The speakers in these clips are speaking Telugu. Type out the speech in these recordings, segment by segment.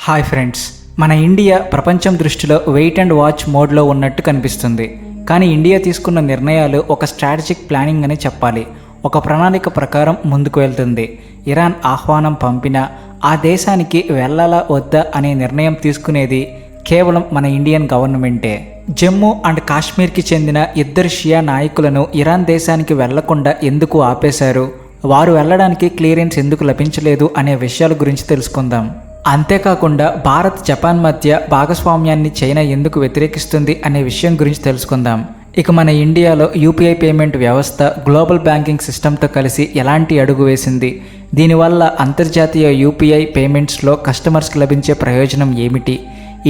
హాయ్ ఫ్రెండ్స్, మన ఇండియా ప్రపంచం దృష్టిలో వెయిట్ అండ్ వాచ్ మోడ్లో ఉన్నట్టు కనిపిస్తుంది. కానీ ఇండియా తీసుకున్న నిర్ణయాలు ఒక స్ట్రాటజిక్ ప్లానింగ్ అని చెప్పాలి. ఒక ప్రణాళిక ప్రకారం ముందుకు వెళ్తుంది. ఇరాన్ ఆహ్వానం పంపినా ఆ దేశానికి వెళ్ళాలా వద్దా అనే నిర్ణయం తీసుకునేది కేవలం మన ఇండియన్ గవర్నమెంటే. జమ్మూ అండ్ కాశ్మీర్కి చెందిన ఇద్దరు షియా నాయకులను ఇరాన్ దేశానికి వెళ్లకుండా ఎందుకు ఆపేశారు, వారు వెళ్ళడానికి క్లియరెన్స్ ఎందుకు లభించలేదు అనే విషయాల గురించి తెలుసుకుందాం. అంతేకాకుండా భారత్ జపాన్ మధ్య భాగస్వామ్యాన్ని చైనా ఎందుకు వ్యతిరేకిస్తుంది అనే విషయం గురించి తెలుసుకుందాం. ఇక మన ఇండియాలో యూపీఐ పేమెంట్ వ్యవస్థ గ్లోబల్ బ్యాంకింగ్ సిస్టంతో కలిసి ఎలాంటి అడుగు వేసింది, దీనివల్ల అంతర్జాతీయ యూపీఐ పేమెంట్స్లో కస్టమర్స్కి లభించే ప్రయోజనం ఏమిటి,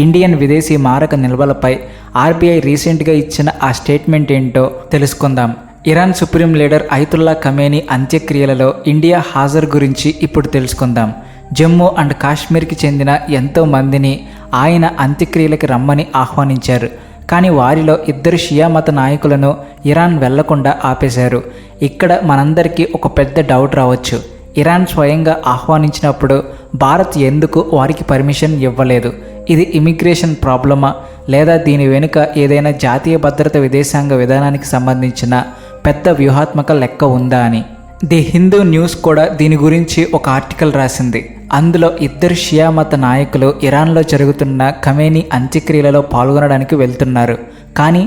ఇండియన్ విదేశీ మారక నిల్వలపై ఆర్బీఐ రీసెంట్గా ఇచ్చిన ఆ స్టేట్మెంట్ ఏంటో తెలుసుకుందాం. Iran supreme leader Ayatollah Khamenei అంత్యక్రియలలో ఇండియా హాజరు గురించి ఇప్పుడు తెలుసుకుందాం. జమ్మూ అండ్ కాశ్మీర్కి చెందిన ఎంతో మందిని ఆయన అంత్యక్రియలకి రమ్మని ఆహ్వానించారు. కానీ వారిలో ఇద్దరు షియా మత నాయకులను ఇరాన్ వెళ్లకుండా ఆపేశారు. ఇక్కడ మనందరికీ ఒక పెద్ద డౌట్ రావచ్చు. ఇరాన్ స్వయంగా ఆహ్వానించినప్పుడు భారత్ ఎందుకు వారికి పర్మిషన్ ఇవ్వలేదు? ఇది ఇమిగ్రేషన్ ప్రాబ్లమా, లేదా దీని వెనుక ఏదైనా జాతీయ భద్రత విదేశాంగ విధానానికి సంబంధించిన పెద్ద వ్యూహాత్మక లెక్క ఉందా అని. ది హిందూ న్యూస్ కూడా దీని గురించి ఒక ఆర్టికల్ రాసింది. అందులో ఇద్దరు షియా మత నాయకులు ఇరాన్లో జరుగుతున్న ఖమేనీ అంత్యక్రియలలో పాల్గొనడానికి వెళ్తున్నారు. కానీ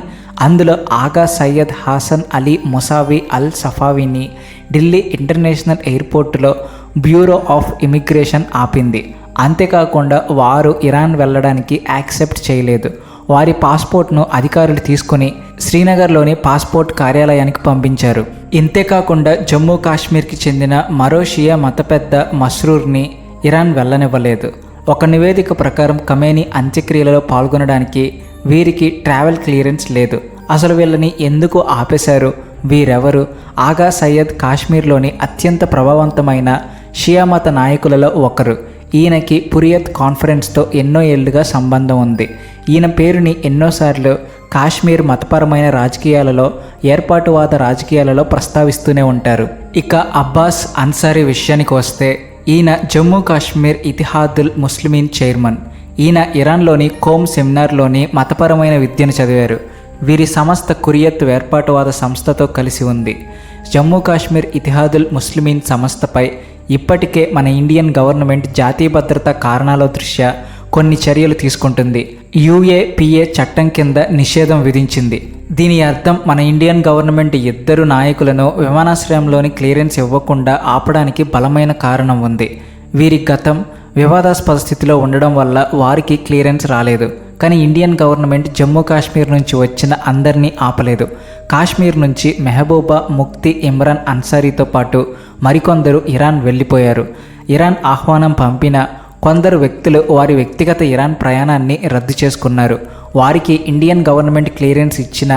అందులో Agha Syed Hasan Ali Musavi Al సఫావీని ఢిల్లీ ఇంటర్నేషనల్ ఎయిర్పోర్టులో బ్యూరో ఆఫ్ ఇమిగ్రేషన్ ఆపింది. అంతేకాకుండా వారు ఇరాన్ వెళ్ళడానికి యాక్సెప్ట్ చేయలేదు. వారి పాస్పోర్ట్ను అధికారులు తీసుకుని శ్రీనగర్లోని పాస్పోర్ట్ కార్యాలయానికి పంపించారు. ఇంతేకాకుండా జమ్మూ కాశ్మీర్కి చెందిన మరో షియా మత పెద్ద మస్రూర్ని ఇరాన్ వెళ్ళనివ్వలేదు. ఒక నివేదిక ప్రకారం ఖమేనీ అంత్యక్రియలలో పాల్గొనడానికి వీరికి ట్రావెల్ క్లియరెన్స్ లేదు. అసలు వీళ్ళని ఎందుకు ఆపేశారు? వీరెవరు? ఆగా సయ్యద్ కాశ్మీర్లోని అత్యంత ప్రభావవంతమైన షియా మత నాయకులలో ఒకరు. ఈయనకి పురియత్ కాన్ఫరెన్స్తో ఎన్నో ఏళ్లుగా సంబంధం ఉంది. ఈయన పేరుని ఎన్నోసార్లు కాశ్మీర్ మతపరమైన రాజకీయాలలో, ఏర్పాటువాద రాజకీయాలలో ప్రస్తావిస్తూనే ఉంటారు. ఇక అబ్బాస్ అన్సారీ విషయానికి వస్తే ఈయన జమ్మూ కాశ్మీర్ ఇతిహాదుల్ ముస్లిమీన్ చైర్మన్. ఈయన ఇరాన్లోని కోమ్ సెమినార్లోని మతపరమైన విద్యను చదివారు. వీరి సంస్థ కురియత్ ఏర్పాటువాద సంస్థతో కలిసి ఉంది. జమ్మూ కాశ్మీర్ ఇతిహాదుల్ ముస్లిమీన్ సంస్థపై ఇప్పటికే మన ఇండియన్ గవర్నమెంట్ జాతీయ భద్రతా కారణాల దృష్ట్యా కొన్ని చర్యలు తీసుకుంటుంది. యూఏపీఏ చట్టం కింద నిషేధం విధించింది. దీని అర్థం మన ఇండియన్ గవర్నమెంట్ ఇద్దరు నాయకులను విమానాశ్రయంలోని క్లియరెన్స్ ఇవ్వకుండా ఆపడానికి బలమైన కారణం ఉంది. వీరి గతం వివాదాస్పద స్థితిలో ఉండడం వల్ల వారికి క్లియరెన్స్ రాలేదు. కానీ ఇండియన్ గవర్నమెంట్ జమ్మూ కాశ్మీర్ నుంచి వచ్చిన అందరినీ ఆపలేదు. కాశ్మీర్ నుంచి మెహబూబా ముఫ్తీ ఇమ్రాన్ అన్సారీతో పాటు మరికొందరు ఇరాన్ వెళ్ళిపోయారు. ఇరాన్ ఆహ్వానం పంపిన కొందరు వ్యక్తులు వారి వ్యక్తిగత ఇరాన్ ప్రయాణాన్ని రద్దు చేసుకున్నారు. వారికి ఇండియన్ గవర్నమెంట్ క్లియరెన్స్ ఇచ్చిన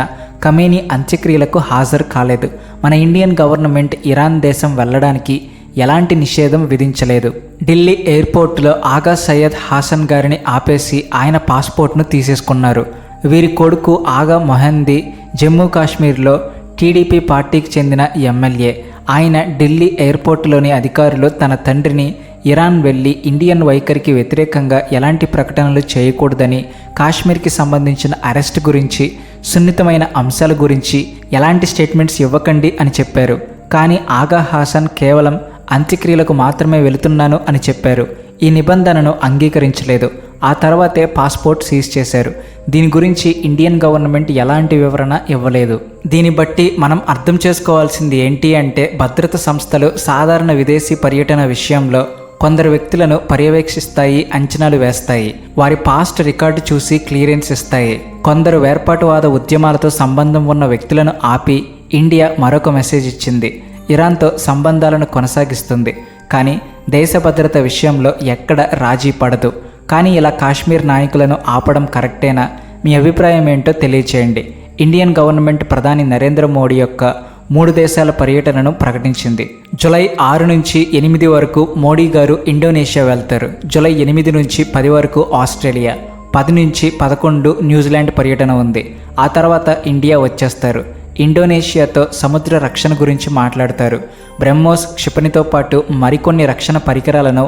ఖమేనీ అంత్యక్రియలకు హాజరు కాలేదు. మన ఇండియన్ గవర్నమెంట్ ఇరాన్ దేశం వెళ్ళడానికి ఎలాంటి నిషేధం విధించలేదు. ఢిల్లీ ఎయిర్పోర్టులో ఆగా సయ్యద్ హాసన్ గారిని ఆపేసి ఆయన పాస్పోర్ట్ను తీసేసుకున్నారు. వీరి కొడుకు ఆగా మొహందీ జమ్మూ కాశ్మీర్లో టీడీపీ పార్టీకి చెందిన ఎమ్మెల్యే. ఆయన ఢిల్లీ ఎయిర్పోర్టులోని అధికారులు తన తండ్రిని ఇరాన్ వెళ్ళి ఇండియన్ వైఖరికి వ్యతిరేకంగా ఎలాంటి ప్రకటనలు చేయకూడదని, కాశ్మీర్కి సంబంధించిన అరెస్ట్ గురించి, సున్నితమైన అంశాల గురించి ఎలాంటి స్టేట్మెంట్స్ ఇవ్వకండి అని చెప్పారు. కానీ ఆగా హాసన్ కేవలం అంత్యక్రియలకు మాత్రమే వెళుతున్నాను అని చెప్పారు. ఈ నిబంధనను అంగీకరించలేదు. ఆ తర్వాతే పాస్పోర్ట్ సీజ్ చేశారు. దీని గురించి ఇండియన్ గవర్నమెంట్ ఎలాంటి వివరణ ఇవ్వలేదు. దీన్ని బట్టి మనం అర్థం చేసుకోవాల్సింది ఏంటి అంటే, భద్రతా సంస్థలు సాధారణ విదేశీ పర్యటన విషయంలో కొందరు వ్యక్తులను పర్యవేక్షిస్తాయి, అంచనాలు వేస్తాయి. వారి పాస్ట్ రికార్డు చూసి క్లియరెన్స్ ఇస్తాయి. కొందరు వేర్పాటువాద ఉద్యమాలతో సంబంధం ఉన్న వ్యక్తులను ఆపి ఇండియా మరొక మెసేజ్ ఇచ్చింది. ఇరాన్తో సంబంధాలను కొనసాగిస్తుంది, కానీ దేశ భద్రత విషయంలో ఎక్కడ రాజీ పడదు. కానీ ఇలా కాశ్మీర్ నాయకులను ఆపడం కరెక్టేనా? మీ అభిప్రాయం ఏంటో తెలియచేయండి. ఇండియన్ గవర్నమెంట్ ప్రధాని నరేంద్ర మోడీ యొక్క 3 దేశాల పర్యటనను ప్రకటించింది. జూలై 6 నుంచి 8 వరకు మోడీ గారు ఇండోనేషియా వెళ్తారు. జూలై 8 నుంచి 10 వరకు ఆస్ట్రేలియా, 10 నుంచి 11 న్యూజిలాండ్ పర్యటన ఉంది. ఆ తర్వాత ఇండియా వచ్చేస్తారు. ఇండోనేషియాతో సముద్ర రక్షణ గురించి మాట్లాడతారు. బ్రహ్మోస్ క్షిపణితో పాటు మరికొన్ని రక్షణ పరికరాలను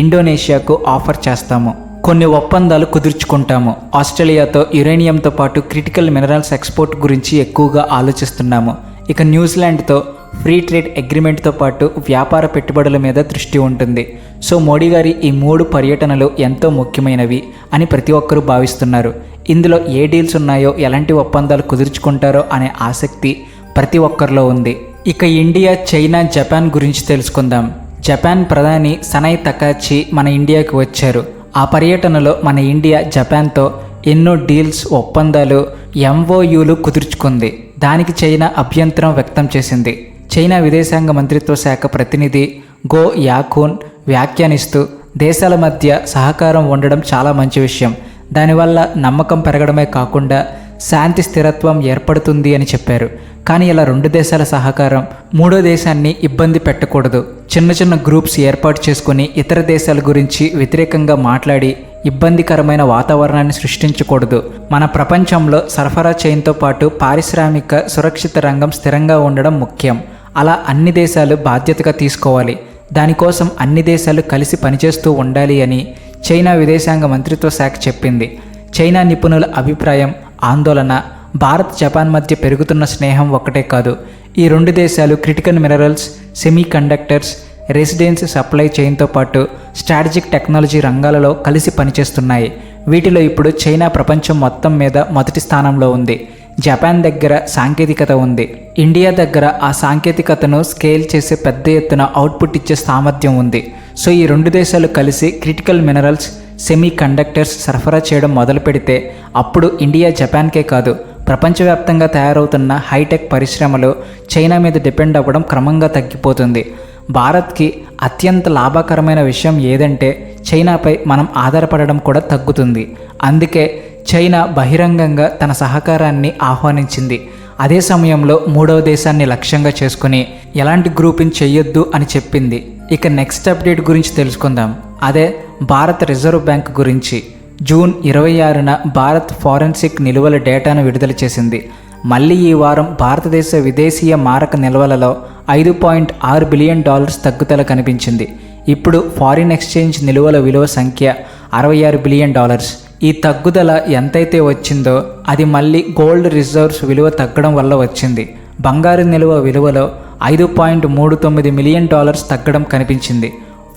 ఇండోనేషియాకు ఆఫర్ చేస్తాము. కొన్ని ఒప్పందాలు కుదుర్చుకుంటాము. ఆస్ట్రేలియాతో యురేనియంతో పాటు క్రిటికల్ మినరల్స్ ఎక్స్పోర్ట్ గురించి ఎక్కువగా ఆలోచిస్తున్నాము. ఇక న్యూజిలాండ్తో ఫ్రీ ట్రేడ్ అగ్రిమెంట్తో పాటు వ్యాపార పెట్టుబడుల మీద దృష్టి ఉంటుంది. సో మోడీ గారి ఈ 3 పర్యటనలు ఎంతో ముఖ్యమైనవి అని ప్రతి ఒక్కరూ భావిస్తున్నారు. ఇందులో ఏ డీల్స్ ఉన్నాయో, ఎలాంటి ఒప్పందాలు కుదుర్చుకుంటారో అనే ఆసక్తి ప్రతి ఒక్కరిలో ఉంది. ఇక ఇండియా, చైనా, జపాన్ గురించి తెలుసుకుందాం. జపాన్ ప్రధాని సనై తకాచి మన ఇండియాకి వచ్చారు. ఆ పర్యటనలో మన ఇండియా జపాన్తో ఎన్నో డీల్స్, ఒప్పందాలు, ఎంఓయూలు కుదుర్చుకుంది. దానికి చైనా అభ్యంతరం వ్యక్తం చేసింది. చైనా విదేశాంగ మంత్రిత్వ శాఖ ప్రతినిధి గో యాకూన్ వ్యాఖ్యానిస్తూ దేశాల మధ్య సహకారం ఉండడం చాలా మంచి విషయం, దానివల్ల నమ్మకం పెరగడమే కాకుండా శాంతి స్థిరత్వం ఏర్పడుతుంది అని చెప్పారు. కానీ ఇలా 2 దేశాల సహకారం 3వ దేశాన్ని ఇబ్బంది పెట్టకూడదు. చిన్న చిన్న గ్రూప్స్ ఏర్పాటు చేసుకుని ఇతర దేశాల గురించి వ్యతిరేకంగా మాట్లాడి ఇబ్బందికరమైన వాతావరణాన్ని సృష్టించకూడదు. మన ప్రపంచంలో సరఫరా చైన్తో పాటు పారిశ్రామిక సురక్షిత రంగం స్థిరంగా ఉండడం ముఖ్యం. అలా అన్ని దేశాలు బాధ్యతగా తీసుకోవాలి. దానికోసం అన్ని దేశాలు కలిసి పనిచేస్తూ ఉండాలి అని చైనా విదేశాంగ మంత్రిత్వ శాఖ చెప్పింది. చైనా నిపుణుల అభిప్రాయం, ఆందోళన భారత్, జపాన్ మధ్య పెరుగుతున్న స్నేహం ఒక్కటే కాదు, ఈ 2 దేశాలు critical minerals, semiconductors, resilient supply చైన్తో పాటు స్ట్రాటజిక్ టెక్నాలజీ రంగాలలో కలిసి పనిచేస్తున్నాయి. వీటిలో ఇప్పుడు చైనా ప్రపంచం మొత్తం మీద మొదటి స్థానంలో ఉంది. జపాన్ దగ్గర సాంకేతికత ఉంది. ఇండియా దగ్గర ఆ సాంకేతికతను స్కేల్ చేసే పెద్ద ఎత్తున అవుట్పుట్ ఇచ్చే సామర్థ్యం ఉంది. సో ఈ 2 దేశాలు కలిసి క్రిటికల్ మినరల్స్, సెమీ కండక్టర్స్ సరఫరా చేయడం మొదలు పెడితే అప్పుడు ఇండియా, జపాన్కే కాదు ప్రపంచవ్యాప్తంగా తయారవుతున్న హైటెక్ పరిశ్రమలు చైనా మీద డిపెండ్ అవ్వడం క్రమంగా తగ్గిపోతుంది. భారత్కి అత్యంత లాభకరమైన విషయం ఏదంటే చైనాపై మనం ఆధారపడడం కూడా తగ్గుతుంది. అందుకే చైనా బహిరంగంగా తన సహకారాన్ని ఆహ్వానించింది. అదే సమయంలో 3వ దేశాన్ని లక్ష్యంగా చేసుకుని ఎలాంటి గ్రూపింగ్ చెయ్యొద్దు అని చెప్పింది. ఇక నెక్స్ట్ అప్డేట్ గురించి తెలుసుకుందాం. అదే భారత రిజర్వ్ బ్యాంక్ గురించి. జూన్ 26న భారత్ ఫారెన్సిక్ నిలువల డేటాను విడుదల చేసింది. మళ్ళీ ఈ వారం భారతదేశ విదేశీయ మారక నిల్వలలో $5.6 బిలియన్ తగ్గుదల కనిపించింది. ఇప్పుడు ఫారిన్ ఎక్స్చేంజ్ నిలువల విలువ సంఖ్య $66 బిలియన్. ఈ తగ్గుదల ఎంతైతే వచ్చిందో అది మళ్ళీ గోల్డ్ రిజర్వ్స్ విలువ తగ్గడం వల్ల వచ్చింది. బంగారు నిలువ విలువలో $5.39 మిలియన్ తగ్గడం కనిపించింది.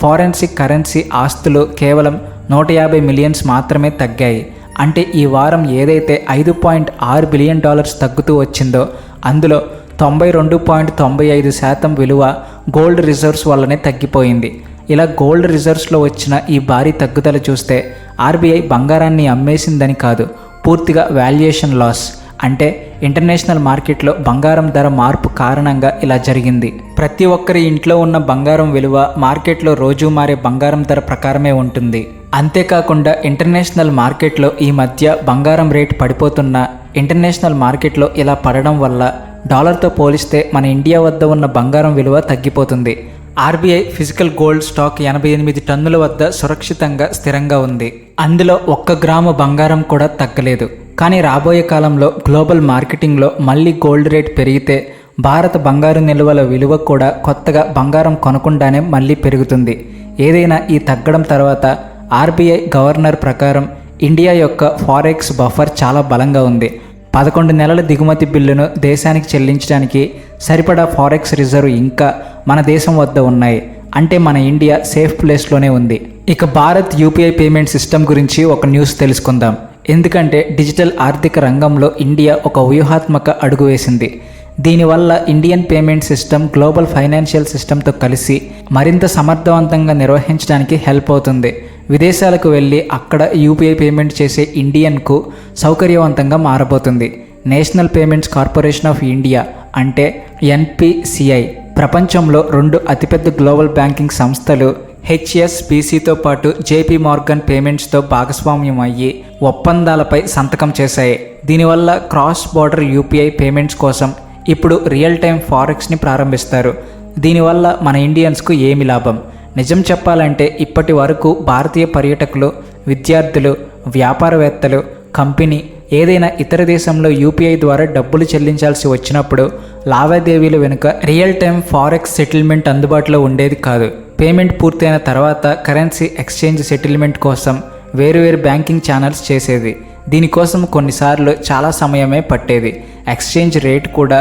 ఫారెన్సిక్ కరెన్సీ ఆస్తులు కేవలం 150 మిలియన్స్ మాత్రమే తగ్గాయి. అంటే ఈ వారం ఏదైతే $5.6 బిలియన్ తగ్గుతూ వచ్చిందో అందులో 92.95% విలువ గోల్డ్ రిజర్వ్స్ వల్లనే తగ్గిపోయింది. ఇలా గోల్డ్ రిజర్వ్స్లో వచ్చిన ఈ భారీ తగ్గుదల చూస్తే ఆర్బీఐ బంగారాన్ని అమ్మేసిందని కాదు, పూర్తిగా వాల్యుయేషన్ లాస్, అంటే ఇంటర్నేషనల్ మార్కెట్లో బంగారం ధర మార్పు కారణంగా ఇలా జరిగింది. ప్రతి ఒక్కరి ఇంట్లో ఉన్న బంగారం విలువ మార్కెట్లో రోజు మారే బంగారం ధర ప్రకారమే ఉంటుంది. అంతేకాకుండా ఇంటర్నేషనల్ మార్కెట్లో ఈ మధ్య బంగారం రేటు పడిపోతున్నా ఇంటర్నేషనల్ మార్కెట్లో ఇలా పడడం వల్ల డాలర్తో పోలిస్తే మన ఇండియా వద్ద ఉన్న బంగారం విలువ తగ్గిపోతుంది. ఆర్బీఐ ఫిజికల్ గోల్డ్ స్టాక్ 88 టన్నుల వద్ద సురక్షితంగా స్థిరంగా ఉంది. అందులో 1 గ్రాము బంగారం కూడా తగ్గలేదు. కానీ రాబోయే కాలంలో గ్లోబల్ మార్కెటింగ్లో మళ్ళీ గోల్డ్ రేట్ పెరిగితే భారత బంగారు నిల్వల విలువ కూడా కొత్తగా బంగారం కొనకుండానే మళ్ళీ పెరుగుతుంది. ఏదైనా ఈ తగ్గడం తర్వాత ఆర్బీఐ గవర్నర్ ప్రకారం ఇండియా యొక్క ఫారెక్స్ బఫర్ చాలా బలంగా ఉంది. 11 నెలల దిగుమతి బిల్లును దేశానికి చెల్లించడానికి సరిపడా ఫారెక్స్ రిజర్వ్ ఇంకా మన దేశం వద్ద ఉన్నాయి. అంటే మన ఇండియా సేఫ్ ప్లేస్లోనే ఉంది. ఇక భారత్ యూపీఐ పేమెంట్ సిస్టమ్ గురించి ఒక న్యూస్ తెలుసుకుందాం. ఎందుకంటే డిజిటల్ ఆర్థిక రంగంలో ఇండియా ఒక వ్యూహాత్మక అడుగు వేసింది. దీనివల్ల Indian payment system global financial సిస్టమ్తో కలిసి మరింత సమర్థవంతంగా నిర్వహించడానికి హెల్ప్ అవుతుంది. విదేశాలకు వెళ్ళి అక్కడ యూపీఐ పేమెంట్ చేసే ఇండియన్కు సౌకర్యవంతంగా మారబోతుంది. National Payments Corporation of India అంటే ఎన్పిసిఐ ప్రపంచంలో 2 అతిపెద్ద గ్లోబల్ బ్యాంకింగ్ సంస్థలు హెచ్ఎస్బీసీతో పాటు జేపీ మార్గన్ పేమెంట్స్తో భాగస్వామ్యం అయ్యి ఒప్పందాలపై సంతకం చేశాయి. దీనివల్ల క్రాస్ బోర్డర్ యూపీఐ పేమెంట్స్ కోసం ఇప్పుడు రియల్ టైం ఫారెక్స్ని ప్రారంభిస్తారు. దీనివల్ల మన ఇండియన్స్కు ఏమి లాభం? నిజం చెప్పాలంటే ఇప్పటి వరకు భారతీయ పర్యాటకులు, విద్యార్థులు, వ్యాపారవేత్తలు, కంపెనీ ఏదైనా ఇతర దేశంలో యూపీఐ ద్వారా డబ్బులు చెల్లించాల్సి వచ్చినప్పుడు లావాదేవీల వెనుక రియల్ టైం ఫారెక్స్ సెటిల్మెంట్ అందుబాటులో ఉండేది కాదు. పేమెంట్ పూర్తయిన తర్వాత కరెన్సీ ఎక్స్చేంజ్ సెటిల్మెంట్ కోసం వేరువేరు బ్యాంకింగ్ ఛానల్స్ చేసేది. దీనికోసం కొన్నిసార్లు చాలా సమయమే పట్టేది. ఎక్స్చేంజ్ రేట్ కూడా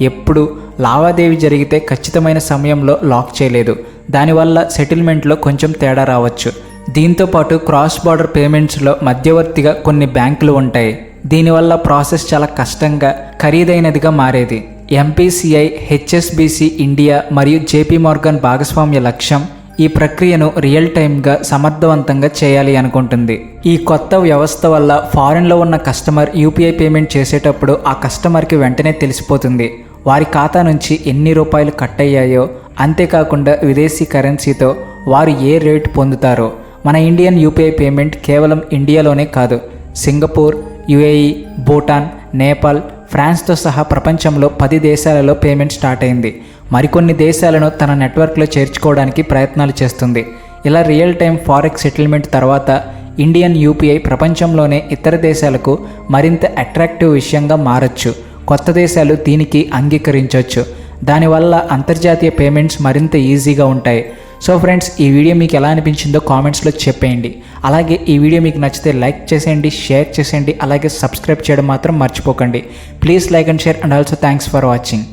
ఎప్పుడు లావాదేవీ జరిగితే ఖచ్చితమైన సమయంలో లాక్ చేయలేదు. దానివల్ల సెటిల్మెంట్లో కొంచెం తేడా రావచ్చు. దీంతోపాటు క్రాస్ బార్డర్ పేమెంట్స్లో మధ్యవర్తిగా కొన్ని బ్యాంకులు ఉంటాయి. దీనివల్ల ప్రాసెస్ చాలా కష్టంగా, ఖరీదైనదిగా మారేది. ఎంపీసీఐ, హెచ్ఎస్బీసీ ఇండియా మరియు జేపీ మార్గన్ భాగస్వామ్య లక్ష్యం ఈ ప్రక్రియను రియల్ టైమ్గా సమర్థవంతంగా చేయాలి అనుకుంటుంది. ఈ కొత్త వ్యవస్థ వల్ల ఫారెన్లో ఉన్న కస్టమర్ యూపీఐ పేమెంట్ చేసేటప్పుడు ఆ కస్టమర్కి వెంటనే తెలిసిపోతుంది వారి ఖాతా నుంచి ఎన్ని రూపాయలు కట్ అయ్యాయో. అంతేకాకుండా విదేశీ కరెన్సీతో వారు ఏ రేటు పొందుతారో. మన ఇండియన్ యూపీఐ పేమెంట్ కేవలం ఇండియాలోనే కాదు, సింగపూర్, యుఏఈ, భూటాన్, నేపాల్, ఫ్రాన్స్తో సహా ప్రపంచంలో 10 దేశాలలో పేమెంట్ స్టార్ట్ అయింది. మరికొన్ని దేశాలను తన నెట్వర్క్లో చేర్చుకోవడానికి ప్రయత్నాలు చేస్తుంది. ఇలా రియల్ టైం ఫారెక్స్ సెటిల్మెంట్ తర్వాత ఇండియన్ యూపీఐ ప్రపంచంలోనే ఇతర దేశాలకు మరింత అట్రాక్టివ్ విషయంగా మారచ్చు. కొత్త దేశాలు దీనికి అంగీకరించవచ్చు. దానివల్ల అంతర్జాతీయ పేమెంట్స్ మరింత ఈజీగా ఉంటాయి. సో ఫ్రెండ్స్, ఈ వీడియో మీకు ఎలా అనిపించిందో కామెంట్స్లో చెప్పేయండి. అలాగే ఈ వీడియో మీకు నచ్చితే లైక్ చేసేయండి, షేర్ చేసేయండి, అలాగే సబ్స్క్రైబ్ చేయడం మాత్రం మర్చిపోకండి. Please like and share and also thanks for watching.